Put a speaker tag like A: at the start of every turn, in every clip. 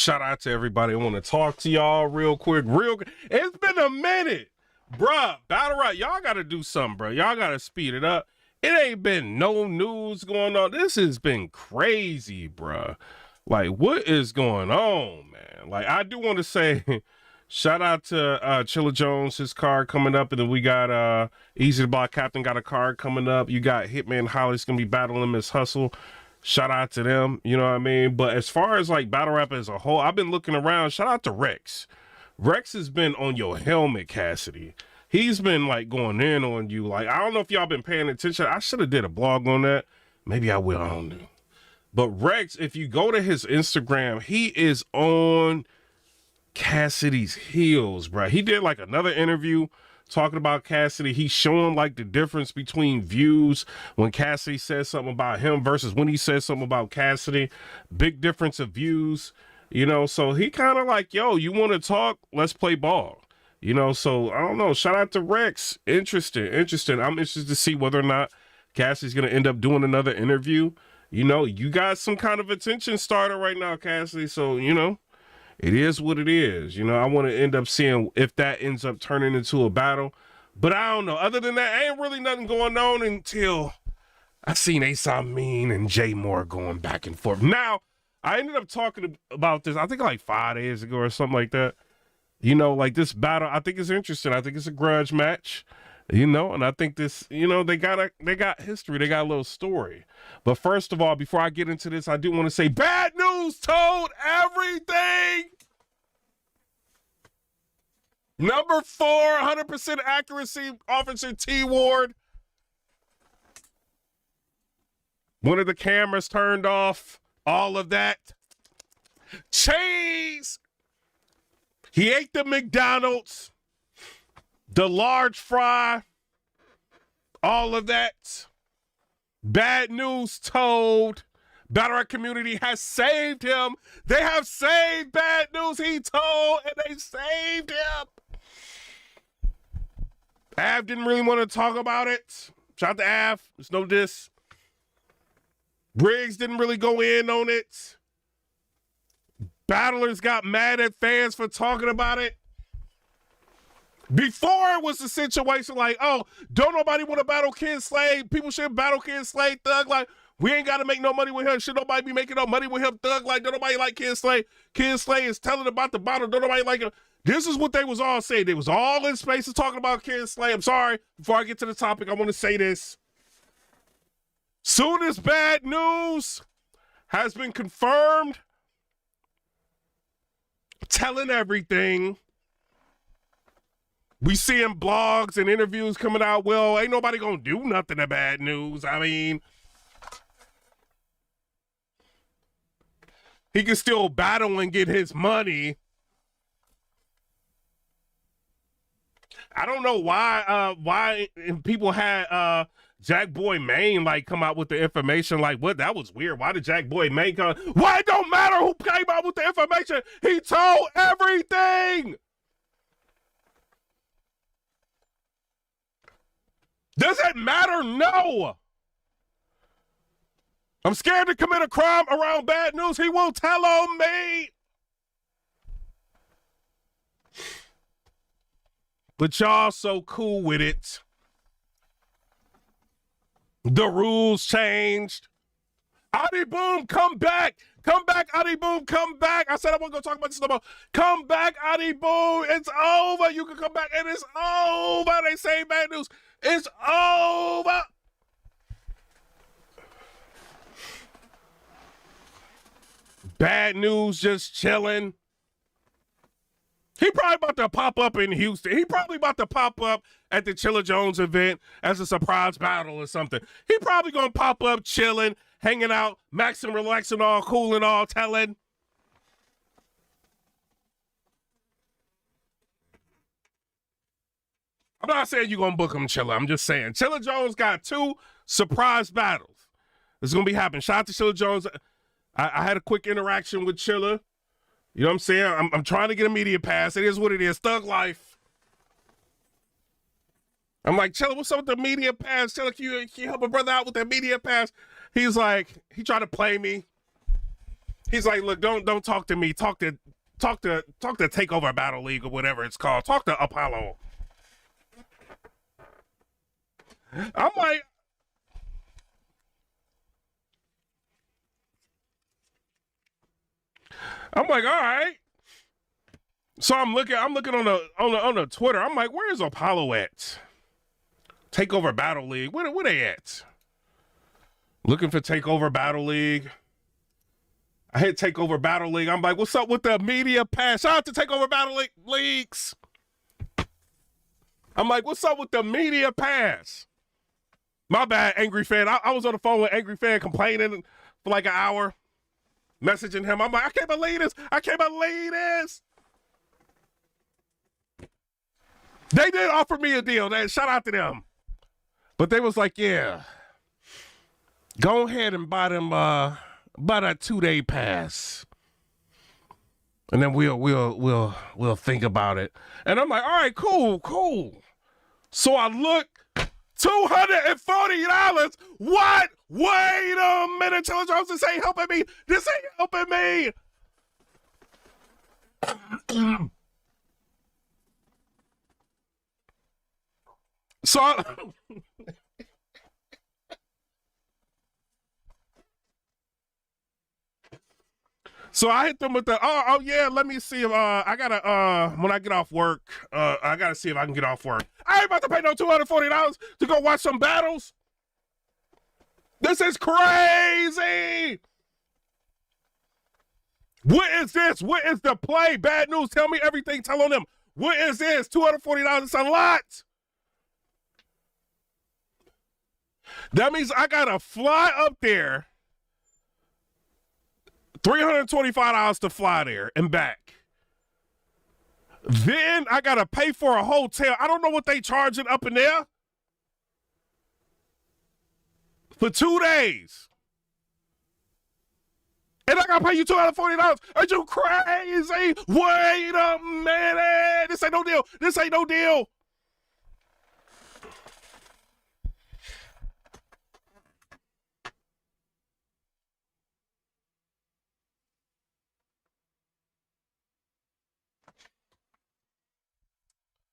A: Shout out to everybody. I want to talk to y'all real quick. It's been a minute. Bruh, Battle Rap, y'all got to do something, bro. Y'all got to speed it up. It ain't been no news going on. This has been crazy, bruh. Like, what is going on, man? Like, I do want to say shout out to Chilla Jones, his card coming up. And then we got Easy the Block Captain got a card coming up. You got Hitman Holly's going to be battling Miss Hustle. Shout out to them, you know what I mean? But as far as like battle rap as a whole, I've been looking around. Shout out to Rex. Rex has been on your helmet, Cassidy. He's been like going in on you. Like, I don't know if y'all been paying attention. I should have did a blog on that. Maybe I will, I don't know. But Rex, if you go to his Instagram, he is on Cassidy's heels, bro. He did like another interview talking about Cassidy. He's showing like the difference between views when Cassidy says something about him versus when he says something about Cassidy. Big difference of views, you know. So he kind of like, yo, you want to talk? Let's play ball, you know. So I don't know. Shout out to Rex. Interesting. I'm interested to see whether or not Cassidy's gonna end up doing another interview. You know, you got some kind of attention starter right now, Cassidy. So you know, it is what it is. You know, I want to end up seeing if that ends up turning into a battle. But I don't know. Other than that, ain't really nothing going on until I seen ACE AMIN and Jmorr going back and forth. Now, I ended up talking about this, I think like 5 days ago or something like that. You know, like this battle, I think it's interesting. I think it's a grudge match, you know, and I think this, you know, they got history. They got a little story. But first of all, before I get into this, I do want to say bad news told everything. Number 4, 100% accuracy, Officer T. Ward. One of the cameras turned off, all of that. Cheese. He ate the McDonald's, the large fry, all of that. Bad news told. Battle Rap community has saved him. They have saved bad news he told, and they saved him. Av didn't really want to talk about it. Shout out to Av. There's no diss. Briggs didn't really go in on it. Battlers got mad at fans for talking about it. Before it was the situation like, oh, don't nobody want to battle Kid Slay. People should battle Kid Slay. Thug like, we ain't got to make no money with him. Should nobody be making no money with him? Thug like, don't nobody like Kid Slay. Kid Slay is telling about the battle. Don't nobody like him. This is what they was all saying. They was all in spaces talking about Kid Slay. I'm sorry. Before I get to the topic, I want to say this. Soon as bad news has been confirmed, telling everything. We seeing blogs and interviews coming out. Well, ain't nobody gonna do nothing to bad news. I mean, he can still battle and get his money. I don't know why people had Jack Boy Maine like come out with the information like what that was weird. Why did Jack Boy Maine come? Why it don't matter who came out with the information? He told everything. Does it matter? No. I'm scared to commit a crime around bad news. He won't tell on me. But y'all so cool with it. The rules changed. Adi Boom, come back. Come back, Adi Boom, come back. I said I wasn't going to talk about this no more. Come back, Adi Boom. It's over. You can come back and it's over. They say bad news. It's over. Bad news just chilling. He probably about to pop up in Houston. He probably about to pop up at the Chilla Jones event as a surprise battle or something. He probably gonna pop up chilling, hanging out, maxing, relaxing, all cool and all telling. I'm not saying you're gonna book him, Chilla. I'm just saying Chilla Jones got 2 surprise battles. It's gonna be happening. Shout out to Chilla Jones. I had a quick interaction with Chilla. You know what I'm saying? I'm trying to get a media pass. It is what it is. Thug life. I'm like, Chilla, what's up with the media pass? Chilla, can you help a brother out with that media pass? He's like, he tried to play me. He's like, look, don't talk to me. Talk to Takeover Battle League or whatever it's called. Talk to Apollo. I'm like, all right. So I'm looking on the Twitter. I'm like, where's Apollo at? Takeover Battle League. Where they at? Looking for Takeover Battle League. I hit Takeover Battle League. I'm like, what's up with the media pass? Shout out to Takeover Battle Leagues. I'm like, what's up with the media pass? My bad, Angry Fan. I was on the phone with Angry Fan complaining for like an hour, messaging him. I'm like, I can't believe this. I can't believe this. They did offer me a deal. Shout out to them. But they was like, yeah, go ahead and buy them about a 2-day pass. And then we'll think about it. And I'm like, all right, cool. So I look, $240. What? Wait a minute. Taylor Jones, this ain't helping me. This ain't helping me. So I hit them with the, oh yeah, let me see if I gotta when I get off work, I gotta see if I can get off work. I ain't about to pay no $240 to go watch some battles. This is crazy. What is this? What is the play? Bad news. Tell me everything. Tell on them. What is this? $240 is a lot. That means I gotta fly up there. $325 to fly there and back. Then I gotta pay for a hotel. I don't know what they charging up in there for 2 days. And I gotta pay you $240. Are you crazy? Wait a minute. This ain't no deal. This ain't no deal.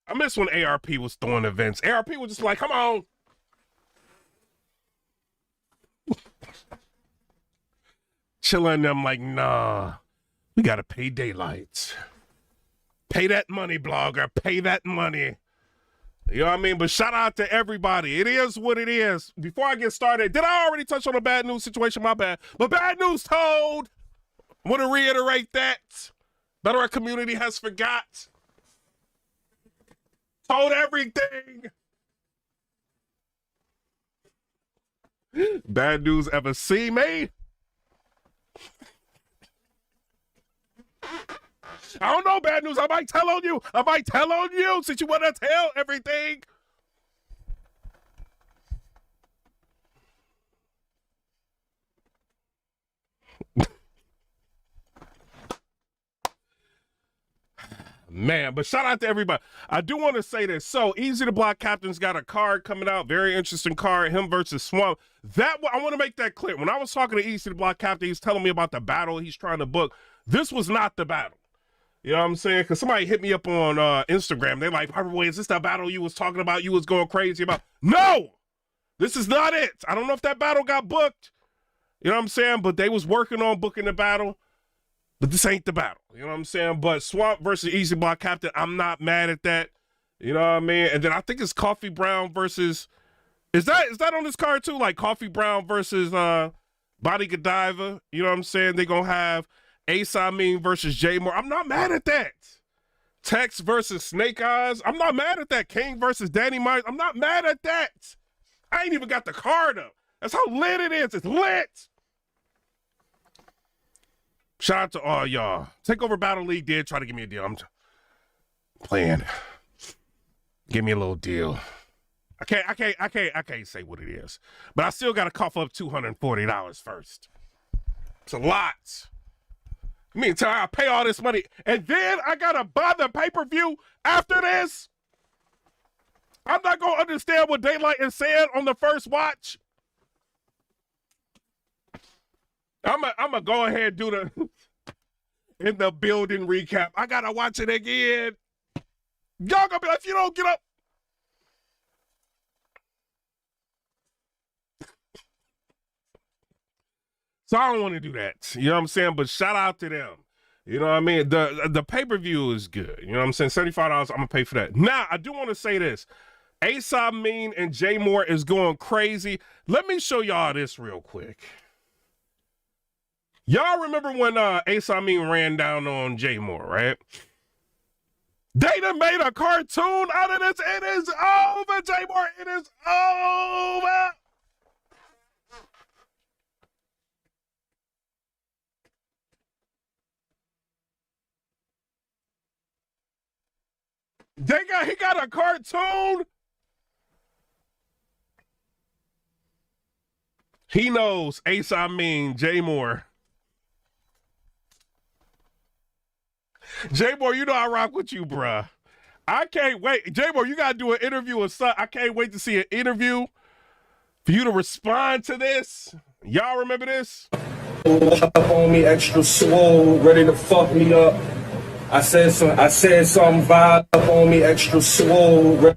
A: I miss when ARP was throwing events. ARP was just like, come on. Chilling them like, nah, we got to pay daylight. Pay that money, blogger. Pay that money. You know what I mean? But shout out to everybody. It is what it is. Before I get started, did I already touch on the bad news situation? My bad. But bad news told. I want to reiterate that. Battle Rap community has forgot. Told everything. Bad news ever see me? I don't know bad news. I might tell on you. Since you want to tell everything. Man, but shout out to everybody. I do want to say this. So, Easy to Block Captain's got a card coming out. Very interesting card. Him versus Swamp. I want to make that clear. When I was talking to Easy to Block Captain, he's telling me about the battle he's trying to book. This was not the battle. You know what I'm saying? Because somebody hit me up on Instagram. They're like, Harperway, is this the battle you was talking about? You was going crazy about? No! This is not it. I don't know if that battle got booked. You know what I'm saying? But they was working on booking the battle. But this ain't the battle. You know what I'm saying? But Swamp versus Easy Block Captain, I'm not mad at that. You know what I mean? And then I think it's Coffee Brown versus... Is that on this card too? Like Coffee Brown versus Body Godiva. You know what I'm saying? They're going to have ACE AMIN versus Jmorr. I'm not mad at that. Tex versus Snake Eyes. I'm not mad at that. King versus Danny Myers. I'm not mad at that. I ain't even got the card up. That's how lit it is. It's lit. Shout out to all y'all. Takeover Battle League did try to give me a deal. I'm playing. Give me a little deal. I can't say what it is. But I still gotta cough up $240 first. It's a lot. You mean tell I pay all this money and then I gotta buy the pay-per-view after this? I'm not gonna understand what Daylight is saying on the first watch. I'm gonna go ahead and do the In the building recap. I gotta watch it again. Y'all gonna be like, if you don't get up. So I don't want to do that. You know what I'm saying? But shout out to them. You know what I mean? The pay-per-view is good. You know what I'm saying? $75, I'm gonna pay for that. Now, I do want to say this. ACE AMIN and Jmorr is going crazy. Let me show y'all this real quick. Y'all remember when ACE AMIN ran down on Jmorr, right? They done made a cartoon out of this. It is over, Jmorr. It is over. He got a cartoon. He knows ACE AMIN, Jmorr. Jmorr, you know I rock with you, bruh. I can't wait. Jmorr, you gotta do an interview with son. I can't wait to see an interview for you to respond to this. Y'all remember this?
B: On me extra swole, ready to fuck me up. I said something vibe up on me extra swole.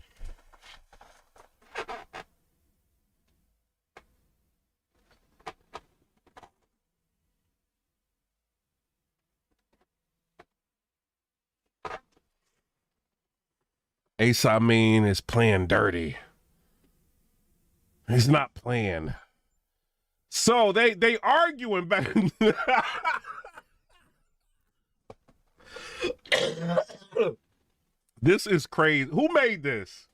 A: ACE AMIN is playing dirty. He's not playing. So they arguing back. This is crazy. Who made this?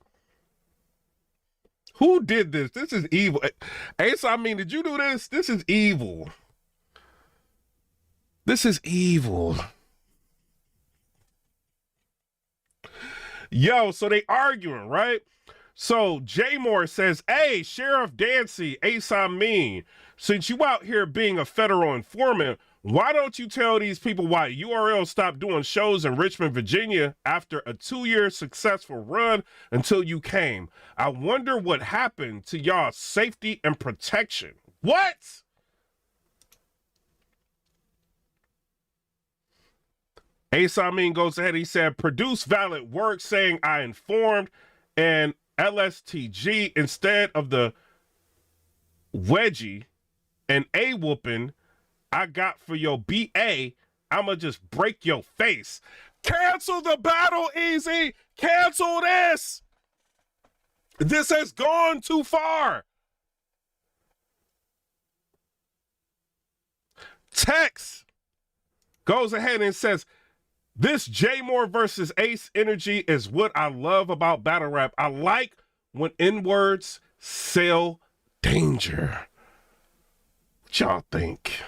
A: Who did this? This is evil. ACE AMIN, did you do this? This is evil. This is evil. Yo, so they arguing, right? So Jmorr says, hey, Sheriff Dancy, ACE AMIN, since you out here being a federal informant, why don't you tell these people why URL stopped doing shows in Richmond, Virginia after a 2-year successful run until you came? I wonder what happened to y'all's safety and protection. What? ACE AMIN goes ahead. He said, produce valid work saying I informed and LSTG instead of the wedgie and a whooping I got for your BA. I'ma just break your face. Cancel the battle, EAZY. Cancel this. This has gone too far. Tex goes ahead and says, this Jmorr versus Ace energy is what I love about battle rap. I like when N-words sell danger. What y'all think?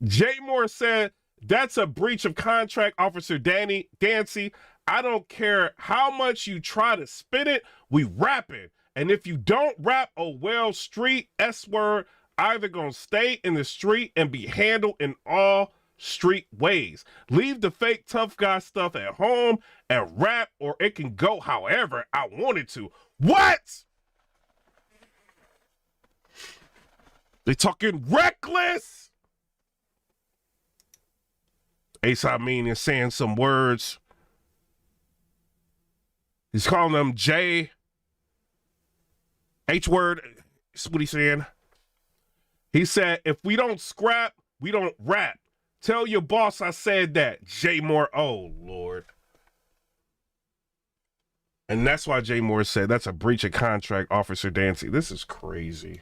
A: Jmorr said, that's a breach of contract, Officer Dancy. I don't care how much you try to spin it, we rap it. And if you don't rap, oh well, street S-word either gonna stay in the street and be handled in all street ways. Leave the fake tough guy stuff at home and rap, or it can go however I want it to. What? They talking reckless. ACE AMIN is saying some words. He's calling them J. H word. That's what he's saying. He said, if we don't scrap, we don't rap. Tell your boss I said that. Jmorr. Oh, Lord. And that's why Jmorr said that's a breach of contract, Officer Dancy. This is crazy.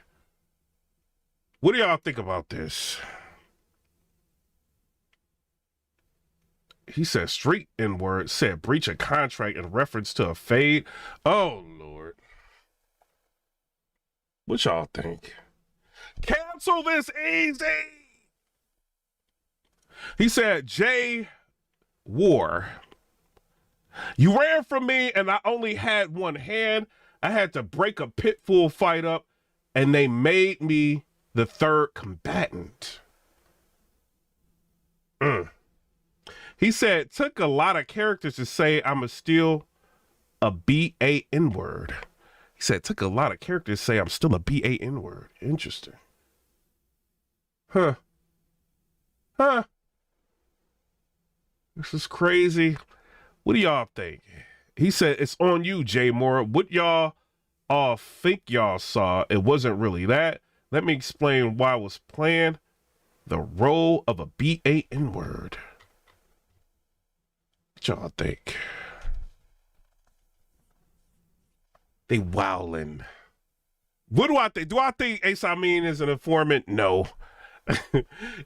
A: What do y'all think about this? He said street N-word, said breach of contract in reference to a fade. Oh, Lord. What y'all think? Cancel this, EAZY. He said, Jmorr, you ran from me and I only had one hand. I had to break a pitbull fight up and they made me the third combatant. He said, took a lot of characters to say I'm still a BAN word. He said, took a lot of characters to say I'm still a BAN word. Interesting. Huh. This is crazy. What do y'all think? He said, it's on you, Jmorr. What y'all all think y'all saw? It wasn't really that. Let me explain why I was playing the role of a BAN word. What y'all think? They wowling. What do I think? Do I think ACE AMIN is an informant? No.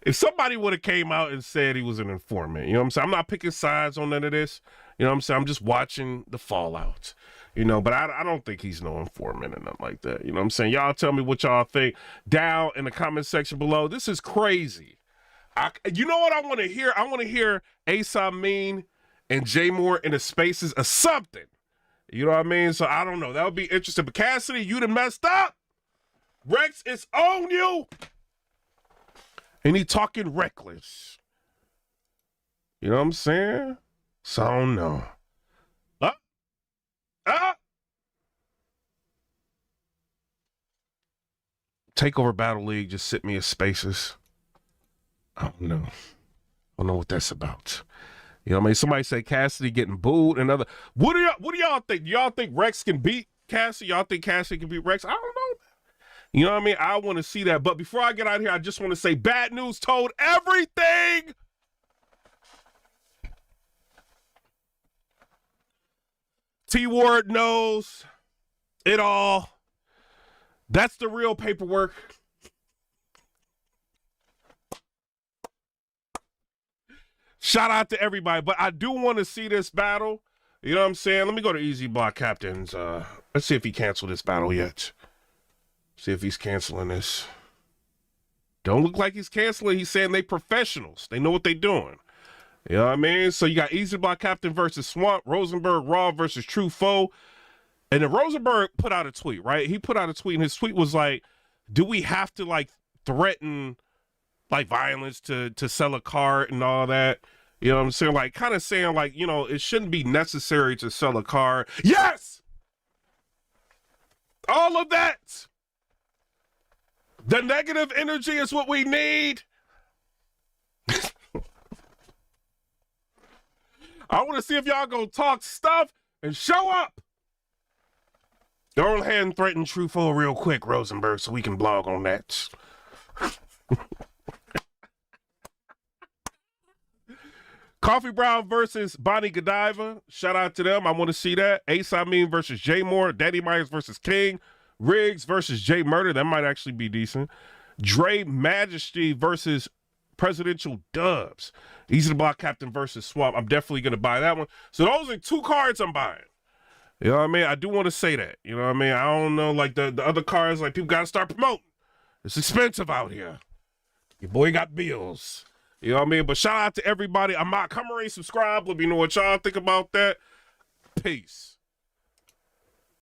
A: If somebody would have came out and said he was an informant, you know what I'm saying? I'm not picking sides on none of this. You know what I'm saying? I'm just watching the fallout. You know, but I don't think he's no informant or nothing like that. You know what I'm saying? Y'all tell me what y'all think down in the comment section below. This is crazy. You know what I want to hear? I want to hear ACE AMIN and Jmorr in the spaces of something. You know what I mean? So I don't know. That would be interesting. But Cassidy, you done messed up. Rex, it's on you. And he talking reckless. You know what I'm saying? So I don't know. Takeover Battle League just sent me a spaces. I don't know. I don't know what that's about. You know what I mean? Somebody say Cassidy getting booed and other. What do y'all think? Do y'all think Rex can beat Cassidy? Y'all think Cassidy can beat Rex? I don't know. You know what I mean? I want to see that. But before I get out of here, I just want to say bad news told everything. T-Word knows it all. That's the real paperwork. Shout out to everybody. But I do want to see this battle. You know what I'm saying? Let me go to EAZY Block Captains. Let's see if he canceled this battle yet. See if he's canceling this. Don't look like he's canceling. He's saying they professionals. They know what they doing. You know what I mean? So you got EAZY Block Captain versus Swamp, Rosenberg Raw versus True Foe. And then Rosenberg put out a tweet, right? He put out a tweet, and his tweet was like, do we have to like threaten like violence to sell a card and all that? You know what I'm saying? Like kind of saying like, you know, it shouldn't be necessary to sell a card. Yes! All of that. The negative energy is what we need. I want to see if y'all gonna talk stuff and show up. Go ahead and threaten True Foe real quick, Rosenberg, so we can blog on that. Coffee Brown versus Bonnie Godiva. Shout out to them. I want to see that. ACE AMIN versus Jmorr. Daddy Myers versus King. Riggs versus Jay Murder. That might actually be decent. Dre Majesty versus Presidential Dubs. EAZY Block Captain versus Swamp. I'm definitely going to buy that one. So those are 2 cards I'm buying. You know what I mean? I do want to say that. You know what I mean? I don't know, like the other cards, like people got to start promoting. It's expensive out here. Your boy got bills. You know what I mean? But shout out to everybody. I'm not come rate, subscribe. Let me know what y'all think about that. Peace.